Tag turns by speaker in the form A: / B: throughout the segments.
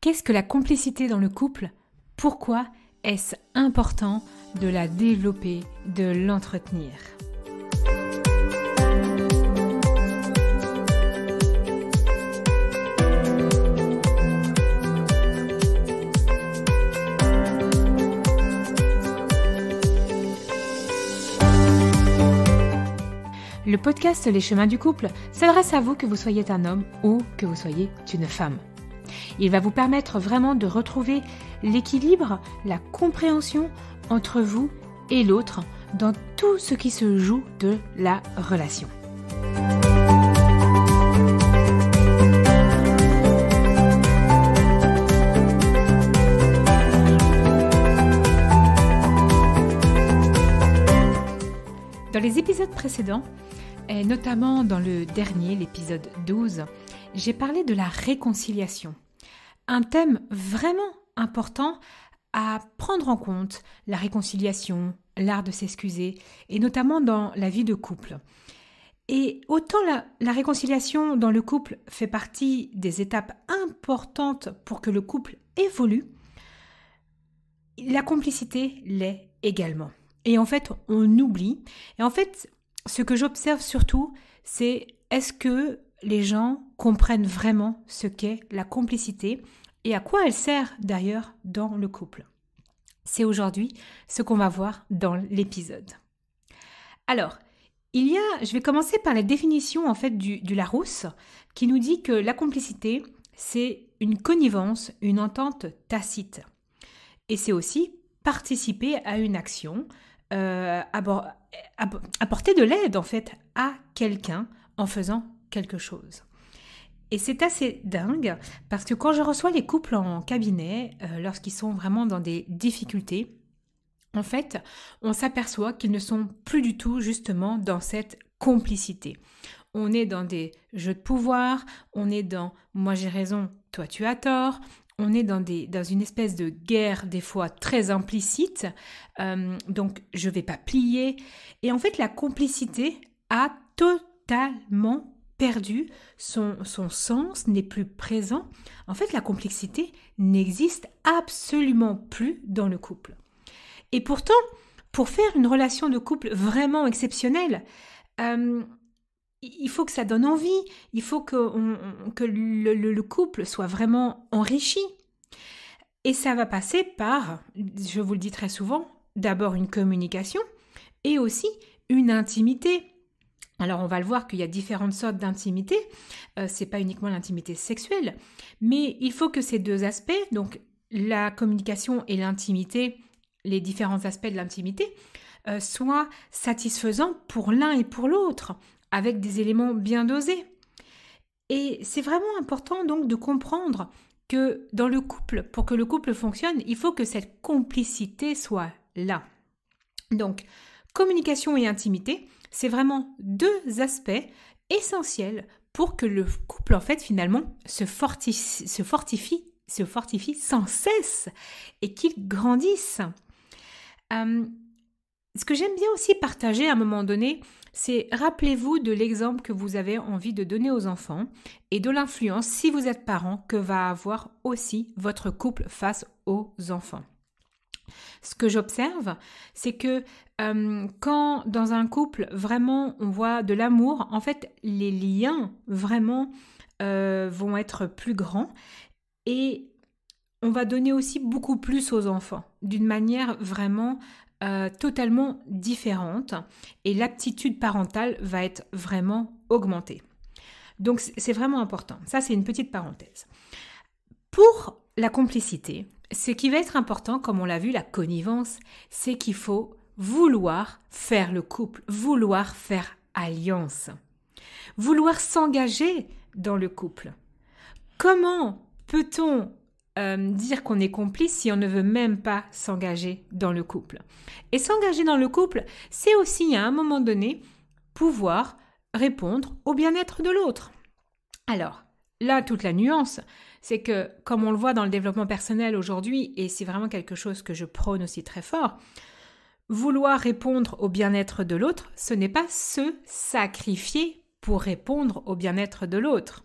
A: Qu'est-ce que la complicité dans le couple? Pourquoi est-ce important de la développer, de l'entretenir? Le podcast Les Chemins du Couple s'adresse à vous que vous soyez un homme ou que vous soyez une femme. Il va vous permettre vraiment de retrouver l'équilibre, la compréhension entre vous et l'autre dans tout ce qui se joue de la relation. Dans les épisodes précédents, et notamment dans le dernier, l'épisode 12, j'ai parlé de la réconciliation. Un thème vraiment important à prendre en compte, la réconciliation, l'art de s'excuser, et notamment dans la vie de couple. Et autant la réconciliation dans le couple fait partie des étapes importantes pour que le couple évolue, la complicité l'est également. Et en fait, on oublie. Et en fait, ce que j'observe surtout, c'est est-ce que les gens comprennent vraiment ce qu'est la complicité et à quoi elle sert d'ailleurs dans le couple. C'est aujourd'hui ce qu'on va voir dans l'épisode. Alors, je vais commencer par la définition en fait du Larousse qui nous dit que la complicité, c'est une connivence, une entente tacite. Et c'est aussi participer à une action, apporter de l'aide en fait à quelqu'un en faisant quelque chose. Et c'est assez dingue parce que quand je reçois les couples en cabinet, lorsqu'ils sont vraiment dans des difficultés, en fait, on s'aperçoit qu'ils ne sont plus du tout justement dans cette complicité. On est dans des jeux de pouvoir, on est dans « moi j'ai raison, toi tu as tort », on est dans une espèce de guerre des fois très implicite, donc je ne vais pas plier. Et en fait, la complicité a totalement perdu son sens, n'est plus présent. En fait, la complicité n'existe absolument plus dans le couple. Et pourtant, pour faire une relation de couple vraiment exceptionnelle, il faut que ça donne envie, il faut que le couple soit vraiment enrichi. Et ça va passer par, je vous le dis très souvent, d'abord une communication et aussi une intimité. Alors on va le voir qu'il y a différentes sortes d'intimité, c'est pas uniquement l'intimité sexuelle, mais il faut que ces deux aspects, donc la communication et l'intimité, les différents aspects de l'intimité, soient satisfaisants pour l'un et pour l'autre, avec des éléments bien dosés. Et c'est vraiment important donc de comprendre que dans le couple, pour que le couple fonctionne, il faut que cette complicité soit là. Donc, communication et intimité, c'est vraiment deux aspects essentiels pour que le couple, en fait, finalement, se fortifie sans cesse et qu'il grandisse. Ce que j'aime bien aussi partager à un moment donné, c'est rappelez-vous de l'exemple que vous avez envie de donner aux enfants et de l'influence, si vous êtes parent, que va avoir aussi votre couple face aux enfants. Ce que j'observe, c'est que quand dans un couple, vraiment, on voit de l'amour, en fait, les liens, vraiment, vont être plus grands et on va donner aussi beaucoup plus aux enfants, d'une manière vraiment totalement différente et l'aptitude parentale va être vraiment augmentée. Donc c'est vraiment important. Ça, c'est une petite parenthèse. Pour la complicité, ce qui va être important, comme on l'a vu, la connivence, c'est qu'il faut vouloir faire le couple, vouloir faire alliance, vouloir s'engager dans le couple. Comment peut-on dire qu'on est complice si on ne veut même pas s'engager dans le couple? Et s'engager dans le couple, c'est aussi à un moment donné pouvoir répondre au bien-être de l'autre. Alors, là, toute la nuance, c'est que, comme on le voit dans le développement personnel aujourd'hui, et c'est vraiment quelque chose que je prône aussi très fort, vouloir répondre au bien-être de l'autre, ce n'est pas se sacrifier pour répondre au bien-être de l'autre.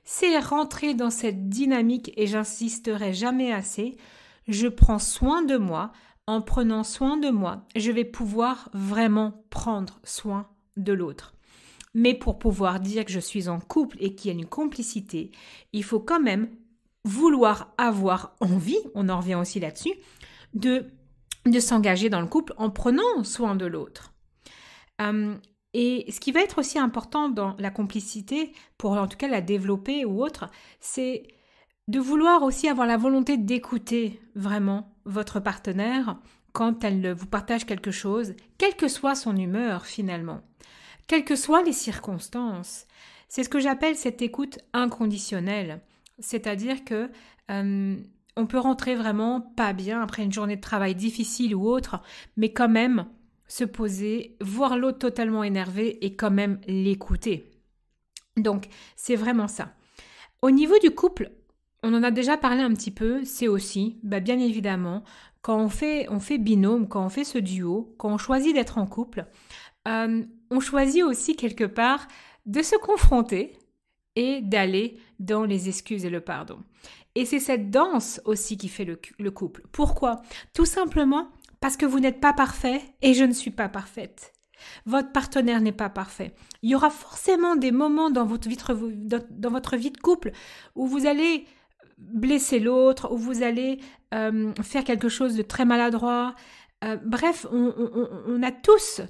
A: c'est rentrer dans cette dynamique, et j'insisterai jamais assez, je prends soin de moi. En prenant soin de moi, je vais pouvoir vraiment prendre soin de l'autre. Mais pour pouvoir dire que je suis en couple et qu'il y a une complicité, il faut quand même vouloir avoir envie, on en revient aussi là-dessus, de s'engager dans le couple en prenant soin de l'autre. Et ce qui va être aussi important dans la complicité, pour en tout cas la développer ou autre, c'est de vouloir aussi avoir la volonté d'écouter vraiment votre partenaire quand elle vous partage quelque chose, quelle que soit son humeur finalement, quelles que soient les circonstances. C'est ce que j'appelle cette écoute inconditionnelle. C'est-à-dire que on peut rentrer vraiment pas bien après une journée de travail difficile ou autre, mais quand même se poser, voir l'autre totalement énervé et quand même l'écouter. Donc, c'est vraiment ça. Au niveau du couple, on en a déjà parlé un petit peu, c'est aussi, bien évidemment, quand on fait binôme, quand on fait ce duo, quand on choisit d'être en couple, on choisit aussi quelque part de se confronter et d'aller dans les excuses et le pardon. Et c'est cette danse aussi qui fait le couple. Pourquoi ? Tout simplement parce que vous n'êtes pas parfait et je ne suis pas parfaite. Votre partenaire n'est pas parfait. Il y aura forcément des moments dans votre vie de couple où vous allez blesser l'autre, où vous allez faire quelque chose de très maladroit. Bref, on a tous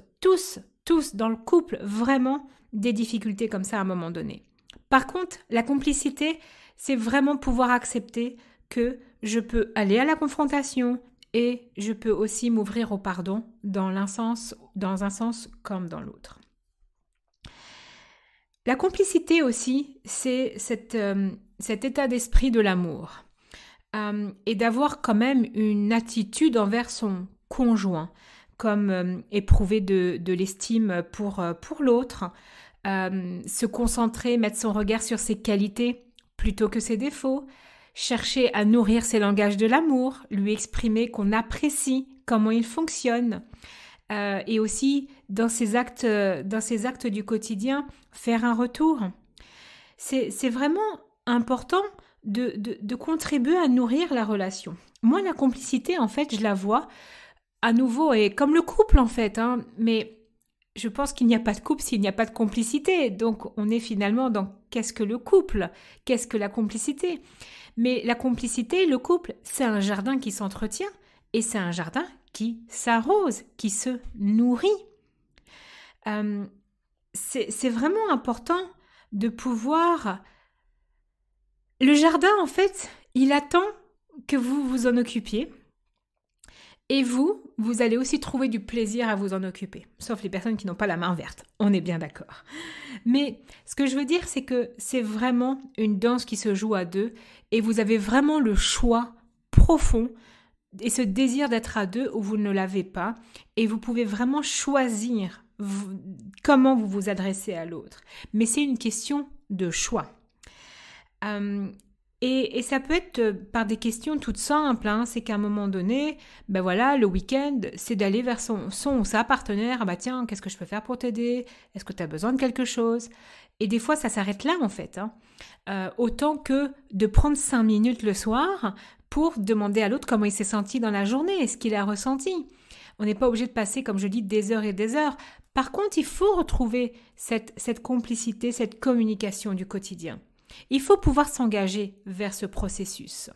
A: dans le couple vraiment des difficultés comme ça à un moment donné. Par contre, la complicité, c'est vraiment pouvoir accepter que je peux aller à la confrontation et je peux aussi m'ouvrir au pardon dans un sens comme dans l'autre. La complicité aussi, c'est cet état d'esprit de l'amour et d'avoir quand même une attitude envers son conjoint, comme éprouver de l'estime pour l'autre, se concentrer, mettre son regard sur ses qualités plutôt que ses défauts, chercher à nourrir ses langages de l'amour, lui exprimer qu'on apprécie comment il fonctionne, et aussi dans ses actes du quotidien, faire un retour. C'est vraiment important de contribuer à nourrir la relation. Moi, la complicité, en fait, je la vois à nouveau, et comme le couple, en fait, mais je pense qu'il n'y a pas de couple s'il n'y a pas de complicité. Donc, on est finalement dans qu'est-ce que le couple ? Qu'est-ce que la complicité ? Mais la complicité, le couple, c'est un jardin qui s'entretient et c'est un jardin qui s'arrose, qui se nourrit. C'est vraiment important de pouvoir... Le jardin, en fait, il attend que vous vous en occupiez. Et vous allez aussi trouver du plaisir à vous en occuper. Sauf les personnes qui n'ont pas la main verte. On est bien d'accord. Mais ce que je veux dire, c'est que c'est vraiment une danse qui se joue à deux. Et vous avez vraiment le choix profond et ce désir d'être à deux où vous ne l'avez pas. Et vous pouvez vraiment choisir comment vous vous adressez à l'autre. Mais c'est une question de choix. Et ça peut être par des questions toutes simples, c'est qu'à un moment donné, le week-end, c'est d'aller vers son ou sa partenaire, tiens, qu'est-ce que je peux faire pour t'aider ? Est-ce que tu as besoin de quelque chose ? Et des fois, ça s'arrête là, en fait. Autant que de prendre 5 minutes le soir pour demander à l'autre comment il s'est senti dans la journée, ce qu'il a ressenti. On n'est pas obligé de passer, comme je dis, des heures et des heures. Par contre, il faut retrouver cette complicité, cette communication du quotidien. Il faut pouvoir s'engager vers ce processus.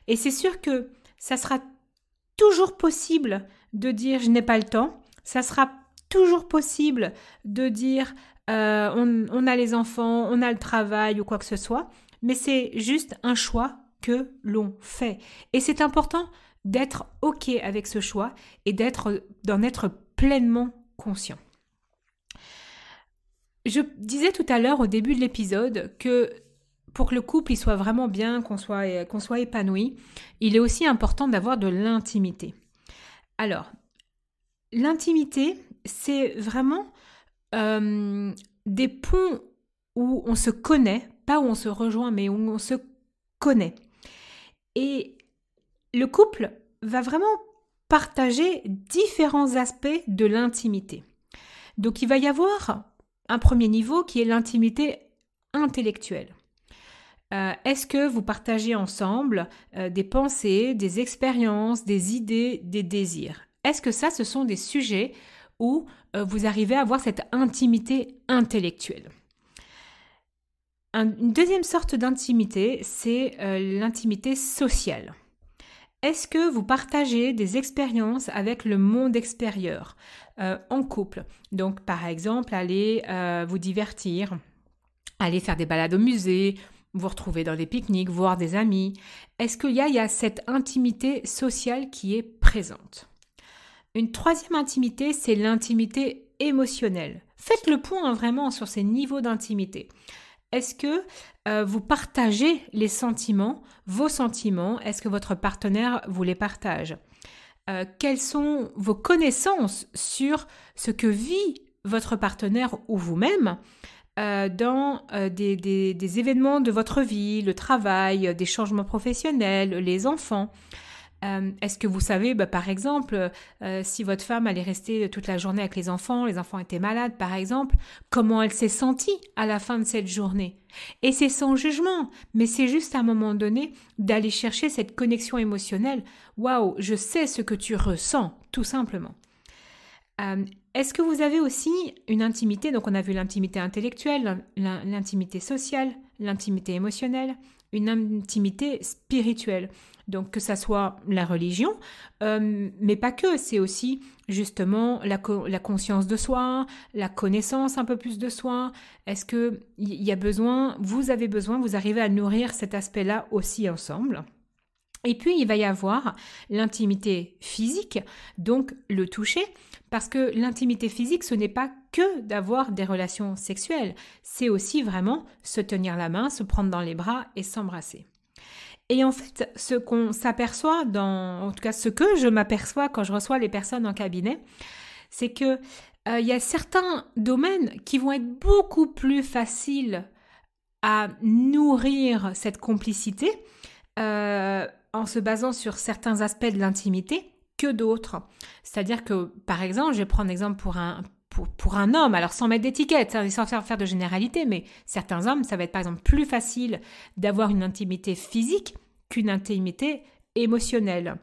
A: Et c'est sûr que ça sera toujours possible de dire « je n'ai pas le temps ». Ça sera toujours possible de dire on a les enfants, on a le travail ou quoi que ce soit. Mais c'est juste un choix que l'on fait. Et c'est important d'être OK avec ce choix et d'en être pleinement conscient. Je disais tout à l'heure au début de l'épisode que pour que le couple il soit vraiment bien, qu'on soit épanoui, il est aussi important d'avoir de l'intimité. Alors, l'intimité, c'est vraiment des ponts où on se connaît, pas où on se rejoint, mais où on se connaît. Et le couple va vraiment partager différents aspects de l'intimité. Donc, il va y avoir un premier niveau qui est l'intimité intellectuelle. Est-ce que vous partagez ensemble des pensées, des expériences, des idées, des désirs? Est-ce que ça, ce sont des sujets où vous arrivez à avoir cette intimité intellectuelle? Une deuxième sorte d'intimité, c'est l'intimité sociale. Est-ce que vous partagez des expériences avec le monde extérieur en couple? Donc, par exemple, aller vous divertir, aller faire des balades au musée, vous retrouver dans des pique-niques, voir des amis. Est-ce qu'il y a cette intimité sociale qui est présente? Une troisième intimité, c'est l'intimité émotionnelle. Faites le point vraiment sur ces niveaux d'intimité. Est-ce que vous partagez les sentiments, vos sentiments? Est-ce que votre partenaire vous les partage? Quelles sont vos connaissances sur ce que vit votre partenaire ou vous-même dans des événements de votre vie, le travail, des changements professionnels, les enfants? Est-ce que vous savez, par exemple, si votre femme allait rester toute la journée avec les enfants étaient malades par exemple, comment elle s'est sentie à la fin de cette journée? Et c'est sans jugement, mais c'est juste à un moment donné d'aller chercher cette connexion émotionnelle. Waouh, je sais ce que tu ressens, tout simplement. Est-ce que vous avez aussi une intimité? Donc on a vu l'intimité intellectuelle, l'intimité sociale, l'intimité émotionnelle, une intimité spirituelle. Donc que ça soit la religion, mais pas que, c'est aussi justement la conscience de soi, la connaissance un peu plus de soi. Est-ce que il y a besoin, vous avez besoin, vous arrivez à nourrir cet aspect-là aussi ensemble? Et puis, il va y avoir l'intimité physique, donc le toucher, parce que l'intimité physique, ce n'est pas que d'avoir des relations sexuelles, c'est aussi vraiment se tenir la main, se prendre dans les bras et s'embrasser. Et en fait, ce qu'on s'aperçoit en tout cas ce que je m'aperçois quand je reçois les personnes en cabinet, c'est que il y a certains domaines qui vont être beaucoup plus faciles à nourrir cette complicité en se basant sur certains aspects de l'intimité que d'autres. C'est-à-dire que, par exemple, je vais prendre l'exemple pour un homme, alors sans mettre d'étiquette, sans faire de généralité, mais certains hommes, ça va être par exemple plus facile d'avoir une intimité physique qu'une intimité émotionnelle.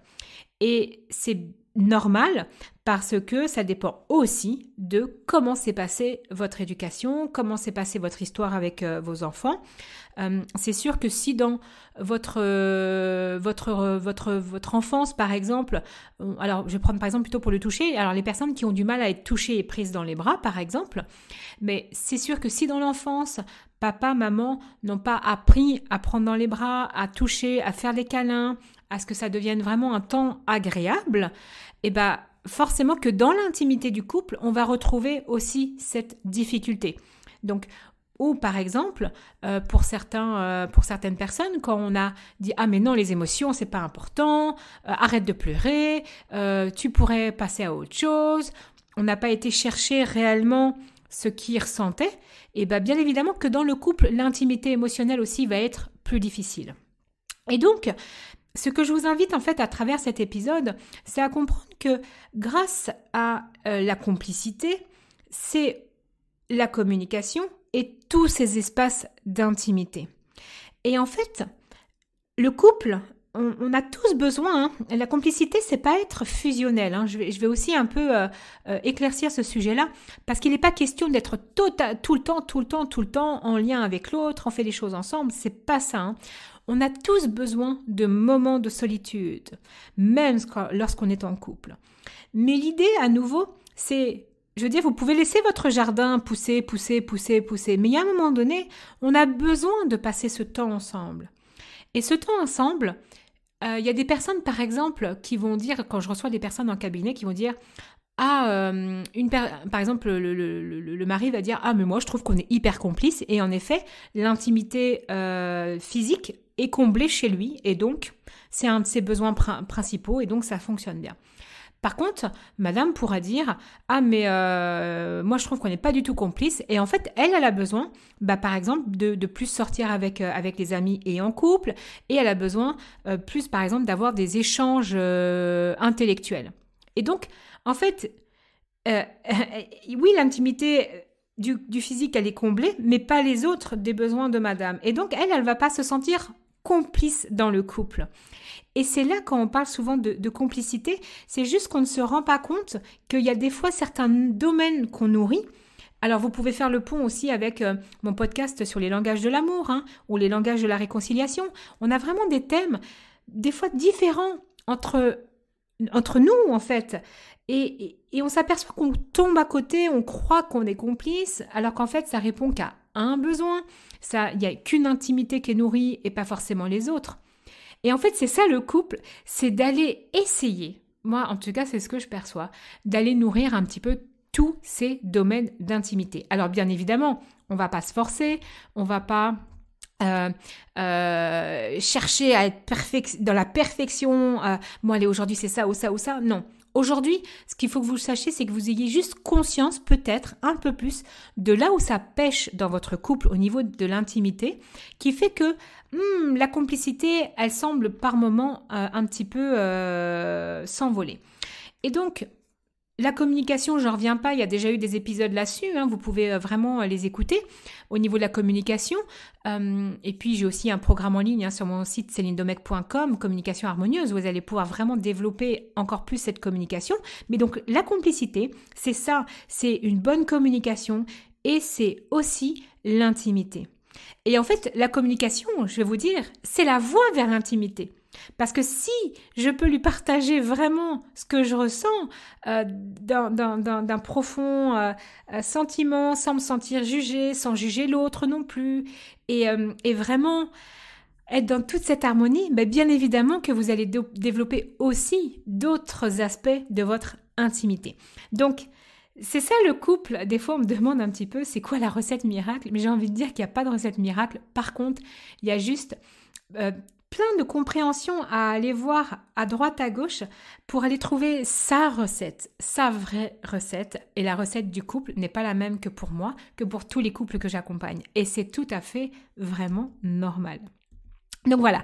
A: Et c'est normal parce que ça dépend aussi de comment s'est passée votre éducation, comment s'est passée votre histoire avec vos enfants. C'est sûr que si dans votre enfance, par exemple, alors je vais prendre par exemple plutôt pour le toucher, alors les personnes qui ont du mal à être touchées et prises dans les bras, par exemple, mais c'est sûr que si dans l'enfance, papa, maman n'ont pas appris à prendre dans les bras, à toucher, à faire des câlins, à ce que ça devienne vraiment un temps agréable, et forcément que dans l'intimité du couple, on va retrouver aussi cette difficulté. Donc, ou par exemple, pour certaines personnes, quand on a dit « Ah mais non, les émotions, c'est pas important, arrête de pleurer, tu pourrais passer à autre chose », on n'a pas été chercher réellement ce qu'ils ressentaient, et bien évidemment que dans le couple, l'intimité émotionnelle aussi va être plus difficile. Et donc, ce que je vous invite en fait à travers cet épisode, c'est à comprendre que grâce à la complicité, c'est la communication et tous ces espaces d'intimité. Et en fait, le couple, on a tous besoin, la complicité, c'est pas être fusionnel. Je vais aussi un peu éclaircir ce sujet-là, parce qu'il n'est pas question d'être tout le temps en lien avec l'autre, on fait des choses ensemble, c'est pas ça. On a tous besoin de moments de solitude, même lorsqu'on est en couple. Mais l'idée, à nouveau, c'est, je veux dire, vous pouvez laisser votre jardin pousser, mais il y a un moment donné, on a besoin de passer ce temps ensemble. Et ce temps ensemble, il y a des personnes, par exemple, qui vont dire, quand je reçois des personnes en cabinet, qui vont dire par exemple, le mari va dire « Ah, mais moi, je trouve qu'on est hyper complices. » Et en effet, l'intimité physique est comblée chez lui. Et donc, c'est un de ses besoins principaux. Et donc, ça fonctionne bien. Par contre, madame pourra dire « Ah, mais moi, je trouve qu'on n'est pas du tout complices. » Et en fait, elle a besoin, par exemple, de plus sortir avec les amis et en couple. Et elle a besoin plus, par exemple, d'avoir des échanges intellectuels. Et donc, en fait, oui, l'intimité du physique, elle est comblée, mais pas les autres des besoins de madame. Et donc, elle va pas se sentir complice dans le couple. Et c'est là, quand on parle souvent de complicité, c'est juste qu'on ne se rend pas compte qu'il y a des fois certains domaines qu'on nourrit. Alors, vous pouvez faire le pont aussi avec mon podcast sur les langages de l'amour, ou les langages de la réconciliation. On a vraiment des thèmes, des fois différents entre nous, en fait. Et on s'aperçoit qu'on tombe à côté, on croit qu'on est complice, alors qu'en fait, ça répond qu'à un besoin. Il n'y a qu'une intimité qui est nourrie et pas forcément les autres. Et en fait, c'est ça le couple, c'est d'aller essayer, moi en tout cas c'est ce que je perçois, d'aller nourrir un petit peu tous ces domaines d'intimité. Alors bien évidemment, on ne va pas se forcer, on ne va pas chercher à être dans la perfection, bon allez aujourd'hui c'est ça ou ça ou ça, non. Aujourd'hui, ce qu'il faut que vous sachiez, c'est que vous ayez juste conscience, peut-être un peu plus, de là où ça pêche dans votre couple au niveau de l'intimité, qui fait que la complicité, elle semble par moments un petit peu s'envoler. Et donc, la communication, je n'en reviens pas, il y a déjà eu des épisodes là-dessus, vous pouvez vraiment les écouter au niveau de la communication. Et puis, j'ai aussi un programme en ligne sur mon site celinedomecq.com, communication harmonieuse, où vous allez pouvoir vraiment développer encore plus cette communication. Mais donc, la complicité, c'est ça, c'est une bonne communication et c'est aussi l'intimité. Et en fait, la communication, je vais vous dire, c'est la voie vers l'intimité. Parce que si je peux lui partager vraiment ce que je ressens d'un profond sentiment, sans me sentir jugée, sans juger l'autre non plus, et vraiment être dans toute cette harmonie, bien évidemment que vous allez développer aussi d'autres aspects de votre intimité. Donc, c'est ça le couple. Des fois, on me demande un petit peu, c'est quoi la recette miracle? Mais j'ai envie de dire qu'il n'y a pas de recette miracle. Par contre, il y a juste plein de compréhension à aller voir à droite, à gauche pour aller trouver sa recette, sa vraie recette. Et la recette du couple n'est pas la même que pour moi, que pour tous les couples que j'accompagne. Et c'est tout à fait vraiment normal. Donc voilà,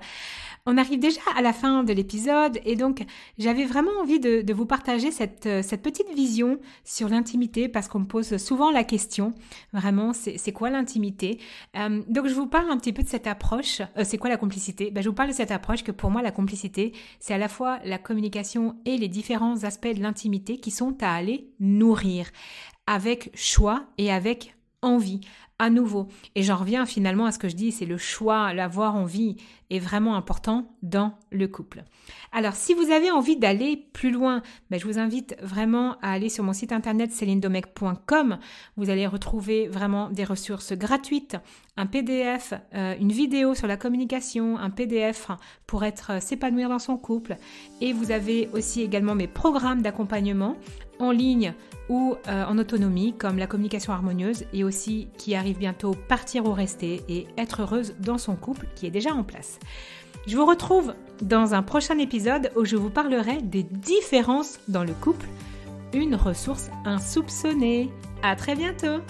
A: on arrive déjà à la fin de l'épisode et donc j'avais vraiment envie de vous partager cette petite vision sur l'intimité parce qu'on me pose souvent la question, vraiment, c'est quoi l'intimité? Donc je vous parle un petit peu de cette approche, c'est quoi la complicité? Je vous parle de cette approche que pour moi la complicité, c'est à la fois la communication et les différents aspects de l'intimité qui sont à aller nourrir avec choix et avec envie. À nouveau, et j'en reviens finalement à ce que je dis, c'est le choix, l'avoir envie est vraiment important dans le couple. Alors, si vous avez envie d'aller plus loin, je vous invite vraiment à aller sur mon site internet celinedomecq.com. Vous allez retrouver vraiment des ressources gratuites, un PDF, une vidéo sur la communication, un PDF pour s'épanouir dans son couple. Et vous avez aussi également mes programmes d'accompagnement en ligne ou en autonomie comme la communication harmonieuse et aussi qui arrive bientôt Partir ou rester et être heureuse dans son couple qui est déjà en place. Je vous retrouve dans un prochain épisode où je vous parlerai des différences dans le couple, une ressource insoupçonnée. À très bientôt!